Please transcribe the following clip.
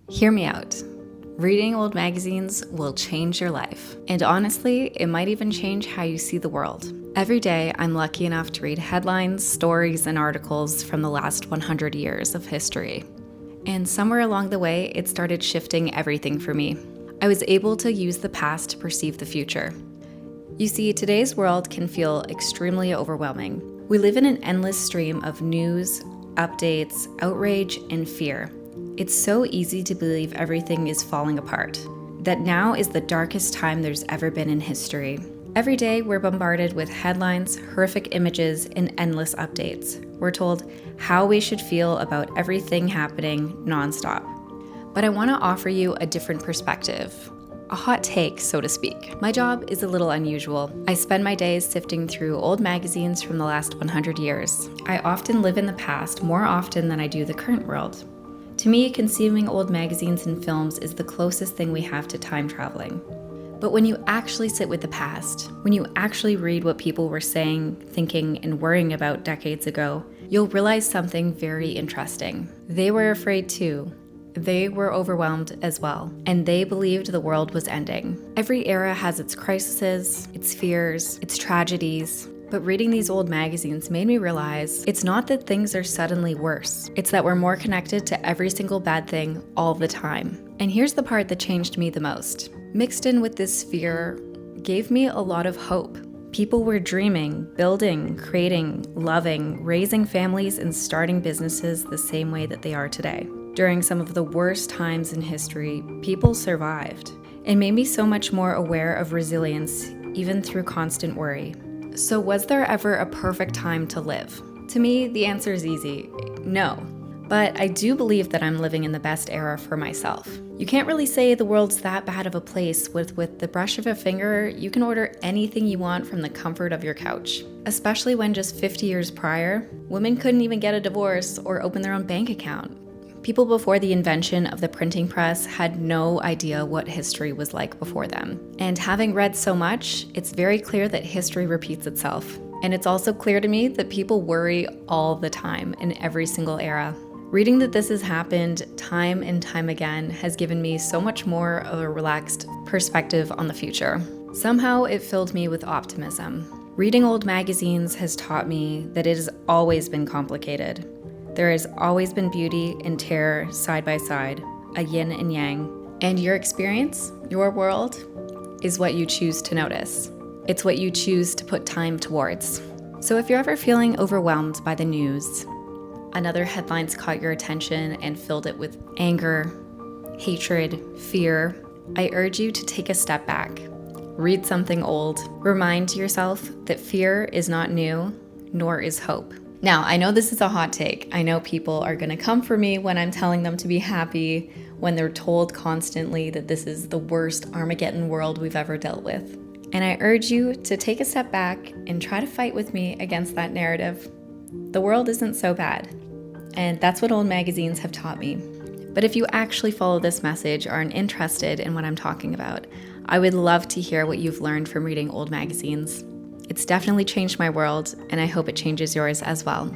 Hear me out. Reading old magazines will change your life. And honestly, it might even change how you see the world. Every day, I'm lucky enough to read headlines, stories, and articles from the last 100 years of history. And somewhere along the way, it started shifting everything for me. I was able to use the past to perceive the future. You see, today's world can feel extremely overwhelming. We live in an endless stream of news, updates, outrage, and fear. It's so easy to believe everything is falling apart, that now is the darkest time there's ever been in history. Every day, we're bombarded with headlines, horrific images, and endless updates. We're told how we should feel about everything happening nonstop. But I want to offer you a different perspective. A hot take, so to speak. My job is a little unusual. I spend my days sifting through old magazines from the last 100 years. I often live in the past more often than I do the current world. To me, consuming old magazines and films is the closest thing we have to time traveling. But when you actually sit with the past, when you actually read what people were saying, thinking, and worrying about decades ago, you'll realize something very interesting. They were afraid too. They were overwhelmed as well, and they believed the world was ending. Every era has its crises, its fears, its tragedies. But reading these old magazines made me realize it's not that things are suddenly worse. It's that we're more connected to every single bad thing all the time. And here's the part that changed me the most. Mixed in with this fear gave me a lot of hope. People were dreaming, building, creating, loving, raising families, and starting businesses the same way that they are today. During some of the worst times in history, people survived. It made me so much more aware of resilience, even through constant worry. So was there ever a perfect time to live? To me, the answer is easy, no. But I do believe that I'm living in the best era for myself. You can't really say the world's that bad of a place with the brush of a finger, you can order anything you want from the comfort of your couch. Especially when just 50 years prior, women couldn't even get a divorce or open their own bank account. People before the invention of the printing press had no idea what history was like before them. And having read so much, it's very clear that history repeats itself. And it's also clear to me that people worry all the time in every single era. Reading that this has happened time and time again has given me so much more of a relaxed perspective on the future. Somehow it filled me with optimism. Reading old magazines has taught me that it has always been complicated. There has always been beauty and terror side by side, a yin and yang. And your experience, your world, is what you choose to notice. It's what you choose to put time towards. So if you're ever feeling overwhelmed by the news, another headline's caught your attention and filled it with anger, hatred, fear, I urge you to take a step back. Read something old. Remind yourself that fear is not new, nor is hope. Now, I know this is a hot take. I know people are going to come for me when I'm telling them to be happy, when they're told constantly that this is the worst Armageddon world we've ever dealt with. And I urge you to take a step back and try to fight with me against that narrative. The world isn't so bad. And that's what old magazines have taught me. But if you actually follow this message or are interested in what I'm talking about, I would love to hear what you've learned from reading old magazines. It's definitely changed my world, and I hope it changes yours as well.